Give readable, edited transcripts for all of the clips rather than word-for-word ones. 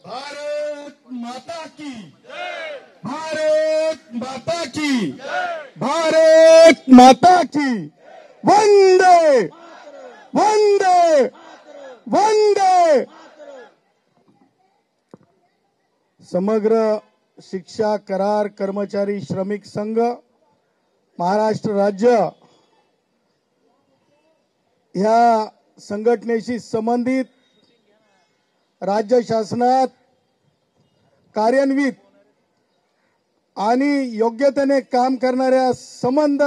भारत माता की भारत माता की भारत माता की वंदे वंदे वंदे। समग्र शिक्षा करार कर्मचारी श्रमिक संघ महाराष्ट्र राज्य ह्या संघटनेशी संबंधित राज्य शासनात कार्यान्वित आणि योग्यतेने काम करणाऱ्या संबंध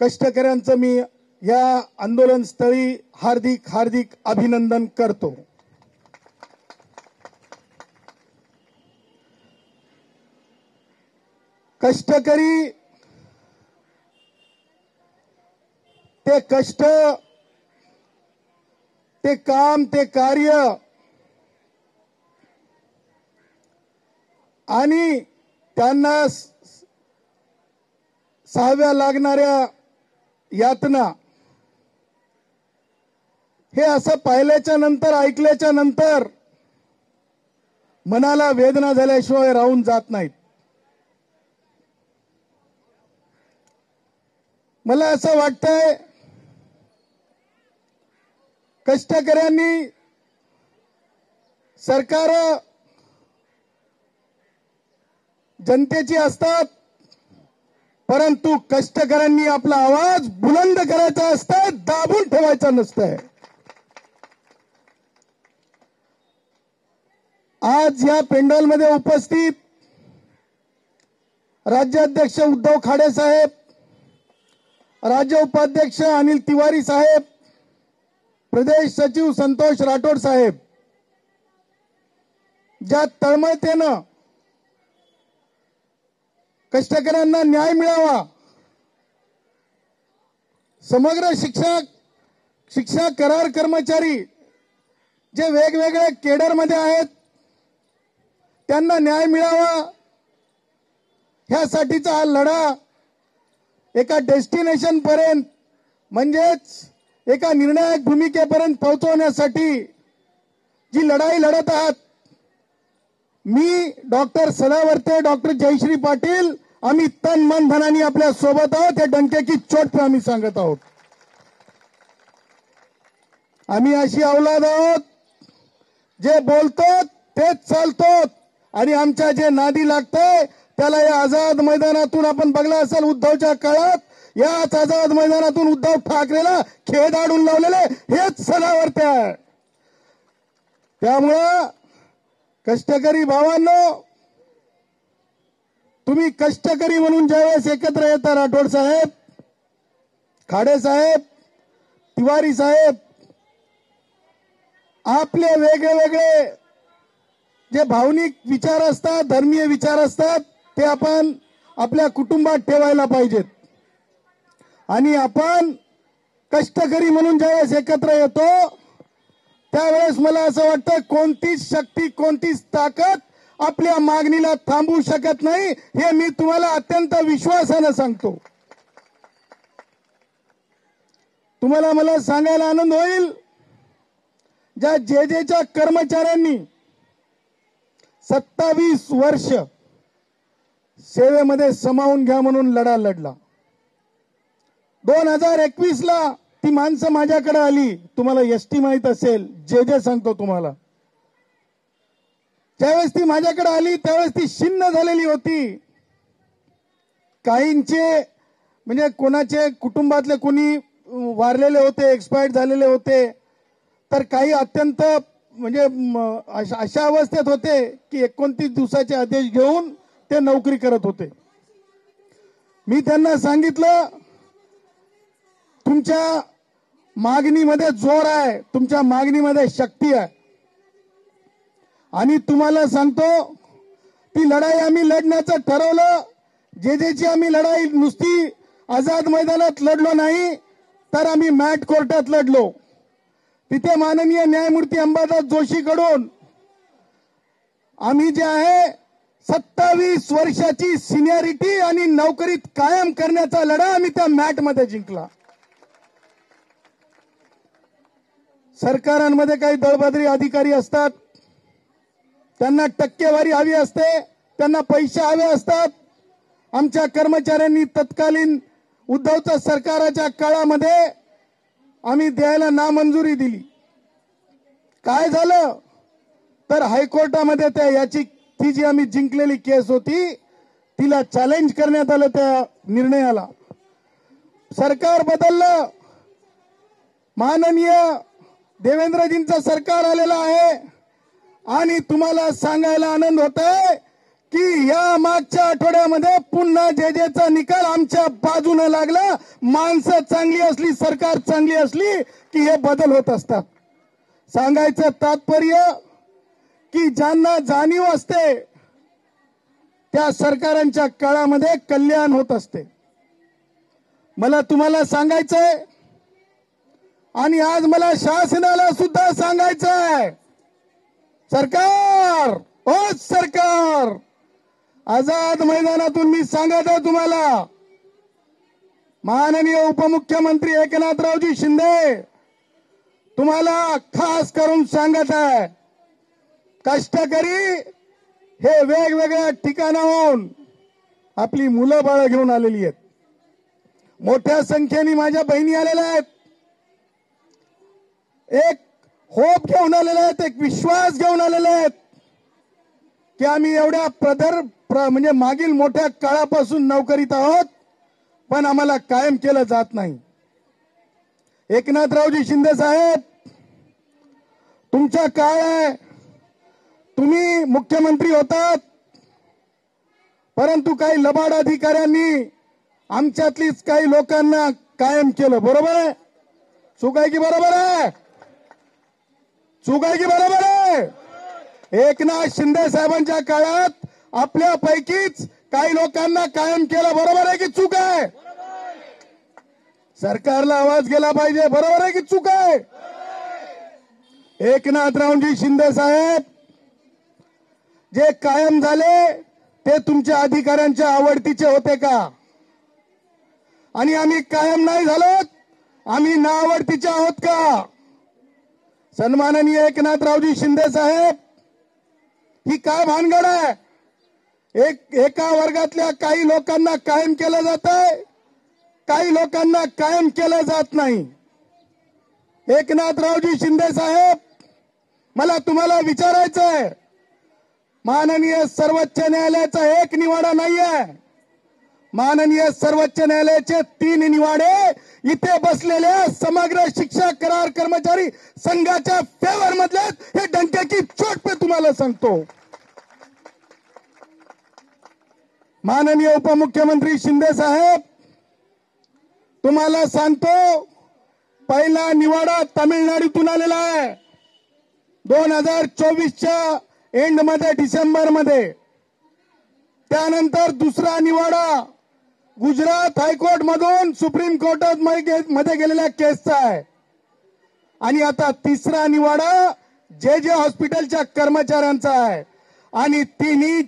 कष्टकऱ्यांचं मी या आंदोलन स्थळी हार्दिक हार्दिक अभिनंदन करतो। कष्टकरी ते कष्ट ते काम ते कार्य आणि त्यांना सहाव्या लागणाऱ्या यातना हे असं पाहिल्याच्या नंतर ऐकल्याच्या नंतर मनाला वेदना झाल्याशिवाय राहून जात नाहीत। मला असं वाटतंय कष्टकऱ्यांनी सरकार जनतेची असतात परंतु कष्टकऱ्यांनी आपला आवाज बुलंद करायचा असतंय, दाबून ठेवायचा नसतंय। आज या पेंडॉलमध्ये उपस्थित राज्याध्यक्ष उद्धव खाडे साहेब, राज्य उपाध्यक्ष अनिल तिवारी साहेब, प्रदेश सचिव संतोष राठोड साहेब ज्या तळमळतेनं कष्टकऱ्यांना न्याय मिळावा, समग्र शिक्षा करार कर्मचारी जे वेगवेगळ्या केडरमध्ये आहेत त्यांना न्याय मिळावा ह्यासाठीचा हा लढा एका डेस्टिनेशन पर्यंत म्हणजेच एका निर्णायक भूमिकेपर्यंत पोहोचवण्यासाठी जी लढाई लढत आहात, मी डॉक्टर सदावर्ते, डॉक्टर जयश्री पाटील आम्ही तन मन धनाने आपल्या सोबत आहोत। या डंक्याची चोट पे आम्ही सांगत आहोत। आम्ही अशी औलाद आहोत जे बोलतो तेच चालतो आणि आमच्या जे नादी लागतंय त्याला या आझाद मैदानातून आपण बघला असेल उद्धवच्या काळात, याच आझाद मैदानातून उद्धव ठाकरेला खेदाडून लावलेले हेच सदावर्ते आहे। त्यामुळं कष्टकरी भावांनो, तुम्ही कष्टकरी म्हणून ज्यावेळेस एकत्र येता, राठोड साहेब, खाडे साहेब, तिवारी साहेब, आपले वेगळे जे भावनिक विचार असतात, धर्मीय विचार असतात ते आपण आपल्या कुटुंबात ठेवायला पाहिजेत आणि आपण कष्टकरी म्हणून ज्यावेळेस एकत्र येतो त्यावेळेस मला असं वाटतं कोणतीच शक्ती कोणतीच ताकद आपल्या मागणीला थांबवू शकत नाही, हे मी तुम्हाला अत्यंत विश्वासाने सांगतो। तुम्हाला मला सांगायला आनंद होईल, ज्या जेजेच्या कर्मचाऱ्यांनी 27 वर्ष सेवेमध्ये समावून घ्या म्हणून लढा लढला, 2021 ला ती माणसं माझ्याकडे आली। तुम्हाला एसटी माहित असेल, जे सांगतो तुम्हाला, ज्यावेळेस ती माझ्याकडे आली त्यावेळेस ती शिन्न झालेली होती। काहींचे म्हणजे कोणाचे कुटुंबातले कोणी वारलेले होते, एक्सपायर्ड झालेले होते, तर काही अत्यंत म्हणजे अशा अवस्थेत होते की 29 दिवसाचे आदेश घेऊन ते नोकरी करत होते। मी त्यांना सांगितलं तुमच्या मागणीमध्ये जोर आहे, तुमच्या मागणीमध्ये शक्ती आहे आणि तुम्हाला सांगतो ती लढाई आम्ही लढण्याचं ठरवलं। जेजेची आम्ही लढाई नुसती आझाद मैदानात लढलो नाही तर आम्ही मॅट कोर्टात लढलो। तिथे माननीय न्यायमूर्ती अंबादास जोशीकडून आम्ही जे आहे 27 वर्षाची सिनियरिटी आणि नोकरीत कायम करण्याचा लढा आम्ही त्या मॅटमध्ये जिंकला। सरकारांमध्ये काही दळबद्री अधिकारी असतात, त्यांना टक्केवारी हवी असते, त्यांना पैसे हवे असतात. आमच्या कर्मचाऱ्यांनी तत्कालीन उद्धवच्या सरकाराच्या काळामध्ये आम्ही द्यायला नामंजुरी दिली. काय झालं तर हायकोर्टामध्ये त्या ती जी आम्ही जिंकलेली केस होती तिला चॅलेंज करण्यात आलं. त्या निर्णयाला सरकार बदललं. माननीय देवेंद्रजींचं सरकार आलेलं आहे आणि तुम्हाला सांगायला आनंद होतोय की या मागच्या आठवड्यामध्ये पुन्हा जेजेचा निकाल आमच्या बाजूने लागला. माणसं चांगली असली, सरकार चांगली असली की हे बदल होत असतात. सांगायचं तात्पर्य की ज्यांना जाणीव असते त्या सरकारांच्या काळामध्ये कल्याण होत असते. मला तुम्हाला सांगायचंय आणि आज मला शासनाला सुद्धा सांगायचंय, सरकार ओ सरकार, आझाद मैदानातून मी सांगत आहे तुम्हाला, माननीय उपमुख्यमंत्री एकनाथरावजी शिंदे तुम्हाला खास करून सांगत आहे, कष्टकरी हे वेगवेगळ्या ठिकाणाहून आपली मुलं बाळ घेऊन आलेली आहेत. मोठ्या संख्येने माझ्या बहिणी आलेल्या आहेत. एक होप घेऊन आलेले आहेत, एक विश्वास घेऊन आलेले आहेत की आम्ही एवढ्या म्हणजे मागील मोठ्या काळापासून नोकरीत आहोत पण आम्हाला कायम केलं जात नाही. एकनाथरावजी शिंदे साहेब, तुमचा काळ आहे, तुम्ही मुख्यमंत्री होतात, परंतु काही लबाड अधिकाऱ्यांनी आमच्यातलीच काही लोकांना कायम केलं. बरोबर आहे? चूक आहे की बरोबर आहे? चूक आहे की बरोबर आहे? एकनाथ शिंदे साहेबांच्या काळात आपल्यापैकीच काही लोकांना कायम केलं. बरोबर आहे की चूक आहे? सरकारला आवाज गेला पाहिजे. बरोबर आहे की चूक आहे? एकनाथरावजी शिंदे साहेब जे कायम झाले ते तुमच्या अधिकाऱ्यांच्या आवडतीचे होते का? आणि आम्ही कायम नाही झालो, आम्ही नावडतीचे आहोत का? सन्माननीय एकनाथरावजी शिंदे साहेब, ही काय भानगड आहे? एका वर्गातल्या काही लोकांना कायम केलं जात आहे, काही लोकांना कायम केलं जात नाही. एकनाथरावजी शिंदे साहेब, मला तुम्हाला विचारायचं आहे, माननीय सर्वोच्च न्यायालयाचा एक निवाडा नाहीये, माननीय सर्वोच्च न्यायालयाचे 3 निवाडे इथे बसलेल्या समग्र शिक्षा करार कर्मचारी संघाच्या फेवर मधले हे डंके की चोट पे तुम्हाला सांगतो. माननीय उपमुख्यमंत्री शिंदे साहेब, तुम्हाला सांगतो, पहिला निवाडा तामिळनाडूतून आलेला आहे 2024च्या एंड मध्ये, डिसेंबर मध्ये. त्यानंतर दुसरा निवाडा गुजरात हायकोर्ट मधून सुप्रीम कोर्टात मध्ये गेलेल्या केसचा आहे. आणि आता तिसरा निवाडा जे हॉस्पिटलच्या कर्मचाऱ्यांचा आहे. आणि तिन्ही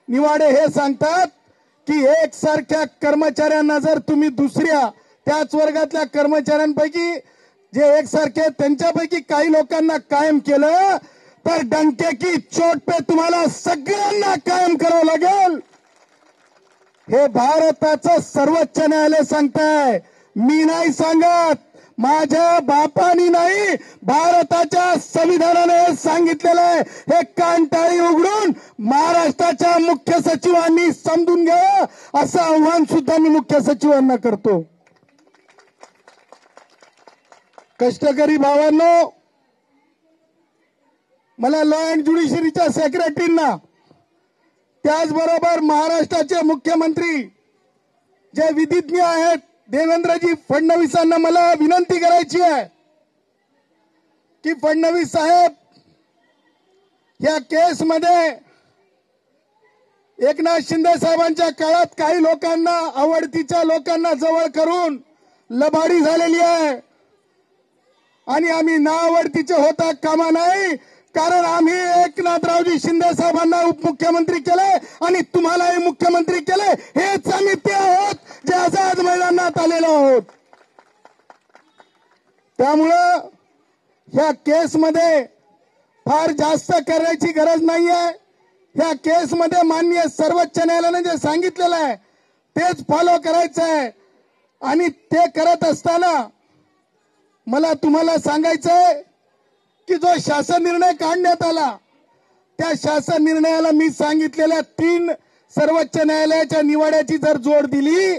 निवाडे हे सांगतात की एकसारख्या कर्मचाऱ्यांना जर तुम्ही दुसऱ्या त्याच वर्गातल्या कर्मचाऱ्यांपैकी जे एकसारखे त्यांच्यापैकी काही लोकांना कायम केलं तर डंके की चोट पे तुम्हाला सगळ्यांना कायम करावं लागेल. हे भारताचं सर्वोच्च न्यायालय सांगताय, मी नाही सांगत, माझ्या बापानी नाही, भारताच्या संविधानाने सांगितलेलं आहे. हे कानटाळी उघडून महाराष्ट्राच्या मुख्य सचिवांनी समजून घ्या, असं आव्हान सुद्धा मी मुख्य सचिवांना करतो. कष्टकरी भावांनो, मला लॉ अँड ज्युडिशरीच्या सेक्रेटरींना, त्याचबरोबर महाराष्ट्राचे मुख्यमंत्री जे विधिज्ञ आहेत देवेंद्रजी फडणवीसांना मला विनंती करायची आहे की फडणवीस साहेब, या केसमध्ये एकनाथ शिंदे साहेबांच्या काळात काही लोकांना, आवडतीच्या लोकांना जवळ करून लबाडी झालेली आहे आणि आम्ही नावडतीचे होता कामा नाही. कारण आम्ही एकनाथरावजी शिंदे साहेबांना उपमुख्यमंत्री केले आणि तुम्हालाही मुख्यमंत्री केले. हेच आम्ही ते आहोत जे आझाद मैदानात आलेलो आहोत. त्यामुळं ह्या केसमध्ये फार जास्त करण्याची गरज नाहीये. ह्या केसमध्ये माननीय सर्वोच्च न्यायालयाने जे सांगितलेलं आहे तेच फॉलो करायचं आहे। आणि ते करत असताना मला तुम्हाला सांगायचंय की जो शासन निर्णय काढण्यात आला त्या शासन निर्णयाला मी सांगितलेल्या 3 सर्वोच्च न्यायालयाच्या निवाड्याची जर जोड दिली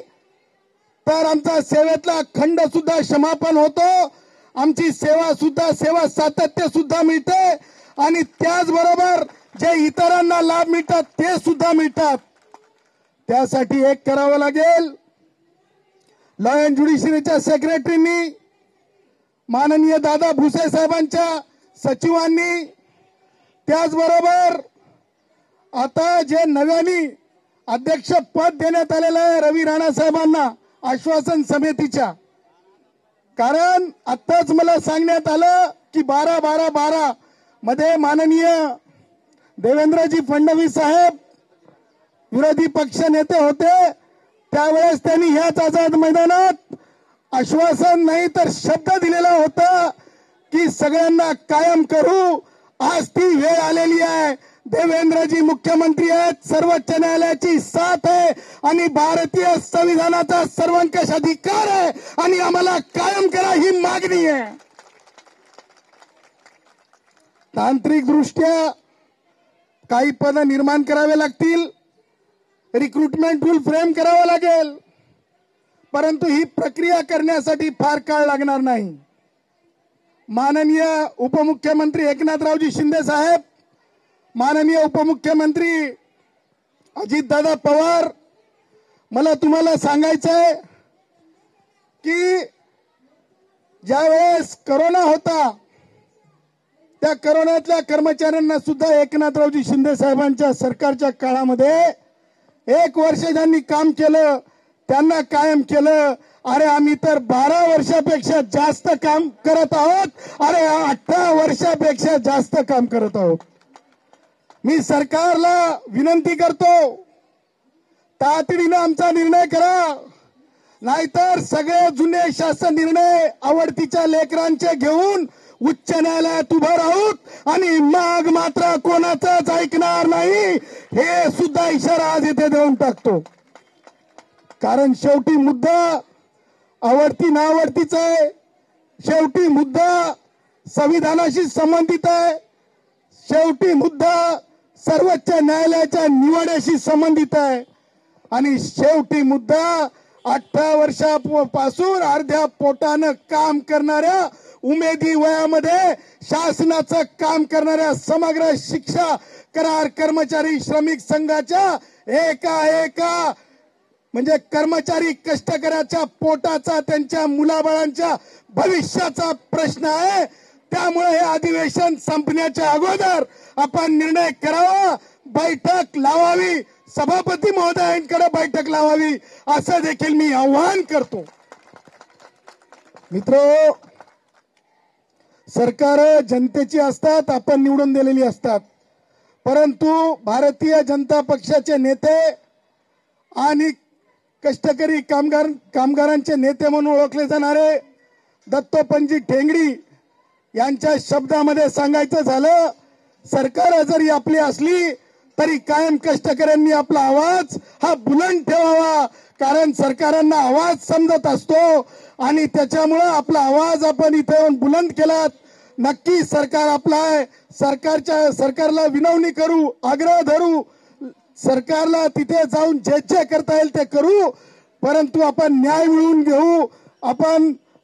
तर आमचा सेवेतला खंड सुद्धा समापन होतो, आमची सेवा सातत्य सुद्धा मिळते आणि त्याचबरोबर जे इतरांना लाभ मिळतात ते सुद्धा मिळतात। त्यासाठी एक करावं लागेल, लॉ अँड ज्युडिशरीच्या सेक्रेटरींनी, माननीय दादा भुसे साहेबांच्या सचिवांनी, त्याचबरोबर आता जे नव्याने अध्यक्ष पद देण्यात आलेलं आहे रवी राणा साहेबांना आश्वासन समितीच्या, कारण आताच मला सांगण्यात आलं की 12/12/12 मध्ये माननीय देवेंद्रजी फडणवीस साहेब विरोधी पक्ष नेते होते, त्यावेळेस त्यांनी ह्याच आझाद मैदानात आश्वासन नाही तर शब्द दिलेला होता की सगळ्यांना कायम करू। आज ती वेळ आलेली आहे, देवेंद्रजी मुख्यमंत्री आहेत, सर्वोच्च न्यायालयाची साथ आहे आणि भारतीय संविधानाचा सर्वंकष अधिकार आहे आणि आम्हाला कायम करा ही मागणी आहे। तांत्रिक दृष्ट्या काही पद निर्माण करावे लागतील, रिक्रुटमेंट रूल फ्रेम करावा लागेल, परंतु ही प्रक्रिया करण्यासाठी फार काळ लागणार नाही। माननीय उपमुख्यमंत्री एकनाथरावजी शिंदे साहेब, माननीय उपमुख्यमंत्री अजितदादा पवार, मला तुम्हाला सांगायचंय की ज्यावेळेस कोरोना होता त्या कोरोनातल्या कर्मचाऱ्यांना सुद्धा एकनाथरावजी शिंदे साहेबांच्या सरकारच्या काळामध्ये 1 वर्ष ज्यांनी काम केलं त्यांना कायम केलं। अरे आम्ही तर 12 वर्षापेक्षा जास्त काम करत आहोत, अरे 18 वर्षापेक्षा जास्त काम करत आहोत। मी सरकारला विनंती करतो, तातडीने आमचा निर्णय करा, नाहीतर सगळे जुने शासन निर्णय आवडतीच्या लेकरांचे घेऊन उच्च न्यायालयात उभं राहूत आणि मग मात्र कोणाचाच ऐकणार नाही, हे सुद्धा इशारा आज इथे देऊन टाकतो। कारण शेवटी मुद्दा आवडती ना आवडतीच आहे, शेवटी मुद्दा संविधानाशी संबंधित आहे, शेवटी मुद्दा सर्वोच्च न्यायालयाच्या निवाड्याशी संबंधित आहे आणि शेवटी मुद्दा 18 वर्षापासून अर्ध्या पोटानं काम करणाऱ्या उमेदी वयामध्ये शासनाचं काम करणाऱ्या समग्र शिक्षा करार कर्मचारी श्रमिक संघाच्या एका म्हणजे कर्मचारी कष्टकऱ्याच्या पोटाचा, त्यांच्या मुलाबाळांच्या भविष्याचा प्रश्न आहे। त्यामुळे हे अधिवेशन संपण्याच्या अगोदर आपण निर्णय करावा, बैठक लावावी, सभापती महोदयांकडे बैठक लावावी असं देखील मी आवाहन करतो। मित्रो, सरकार जनतेची असतात, आपण निवडून दिलेली असतात, परंतु भारतीय जनता पक्षाचे नेते आणि कष्टकरी कामगारांचे नेते म्हणून ओळखले जाणारे दत्तोपंतजी ठेंगडी यांच्या शब्दामध्ये सांगायचं झालं, सरकार जरी आपली असली तरी कायम कष्टकऱ्यांनी आपला आवाज हा बुलंद ठेवावा, कारण सरकारांना आवाज समजत असतो आणि त्याच्यामुळे आपला आवाज आपण इथे येऊन बुलंद केला। नक्की सरकार आपला आहे, सरकारला विनवणी करू, आग्रह धरू, सरकारला तिथे जाऊन जे करता येईल ते करू, परंतु आपण न्याय मिळवून घेऊ।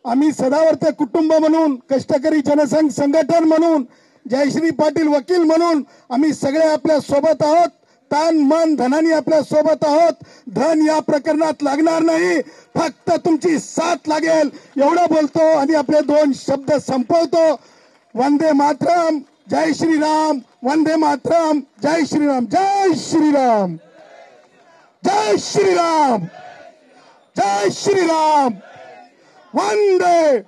आम्ही सदावर्ते कुटुंब म्हणून, कष्टकरी जनसंघ संघटन म्हणून, जयश्री पाटील वकील म्हणून आम्ही सगळे आपल्या सोबत आहोत, तन मन धनाने आपल्या सोबत आहोत। धन या प्रकरणात लागणार नाही, फक्त तुमची साथ लागेल एवढं बोलतो आणि आपले 2 शब्द संपवतो। वंदे मातरम, जय श्रीराम, वंदे मातरम, जय श्रीराम, जय श्रीराम, जय श्रीराम, जय श्रीराम, वंदे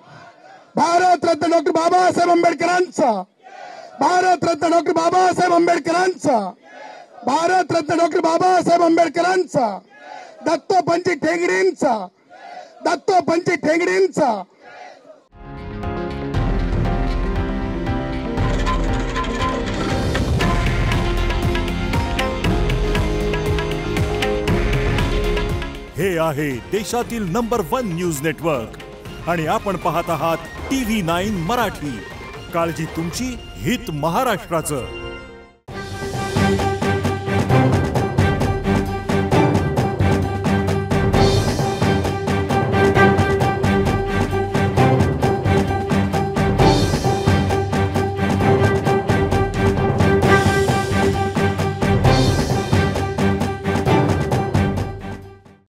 भारत रत्न डॉक्टर बाबासाहेब आंबेडकरांचा, भारत रत्न डॉक्टर बाबासाहेब आंबेडकरांचा, भारत रत्न डॉक्टर बाबासाहेब आंबेडकरांचा, दत्तोपंतजी ठेंगडींचा, दत्तोपंतजी ठेंगडींचा। आहे देशातील नंबर 1 न्यूज नेटवर्क आणि आपण पाहत आहात TV9 मराठी. काळजी तुमची, हित महाराष्ट्राचं.